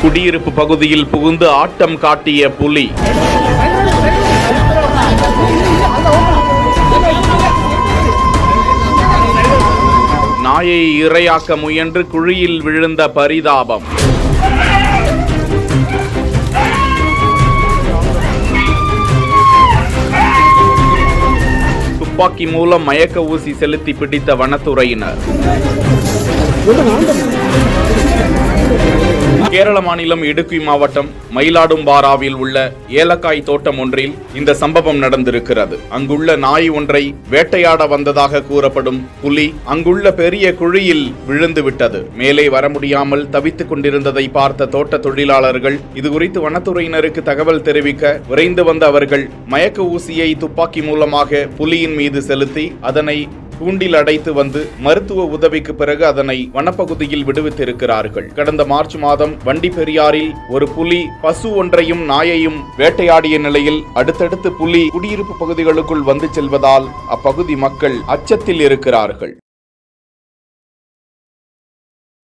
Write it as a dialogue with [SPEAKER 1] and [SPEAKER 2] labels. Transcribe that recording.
[SPEAKER 1] குடியிருப்பு பகுதியில் புகுந்து ஆட்டம் காட்டிய புலி. நாயை இரையாக்க முயன்று குழியில் விழுந்த பரிதாபம். துப்பாக்கி மூலம் மயக்க ஊசி செலுத்தி பிடித்த வனத்துறையினர். கேரள மாநிலம் இடுக்கி மாவட்டம் மயிலாடும்பாராவில் உள்ள ஏலக்காய் தோட்டம் ஒன்றில் இந்த சம்பவம் நடந்திருக்கிறது. அங்குள்ள நாய் ஒன்றை வேட்டையாட வந்ததாக கூறப்படும் புலி அங்குள்ள பெரிய குழியில் விழுந்து விட்டது. மேலே வர முடியாமல் தவித்துக் கொண்டிருந்ததை பார்த்த தோட்ட தொழிலாளர்கள் இதுகுறித்து வனத்துறையினருக்கு தகவல் தெரிவிக்க விரைந்து வந்த அவர்கள் மயக்க ஊசியை துப்பாக்கி மூலமாக புலியின் மீது செலுத்தி அதனை கூண்டில் அடைத்து வந்து மருத்துவ உதவிக்கு பிறகு அதனை வனப்பகுதியில் விடுவித்திருக்கிறார்கள். கடந்த மார்ச் மாதம் வண்டி பெரியாறில் ஒரு புலி பசு ஒன்றையும் நாயையும் வேட்டையாடிய நிலையில் அடுத்தடுத்து புலி குடியிருப்பு பகுதிகளுக்குள் வந்து செல்வதால் அப்பகுதி மக்கள் அச்சத்தில் இருக்கிறார்கள்.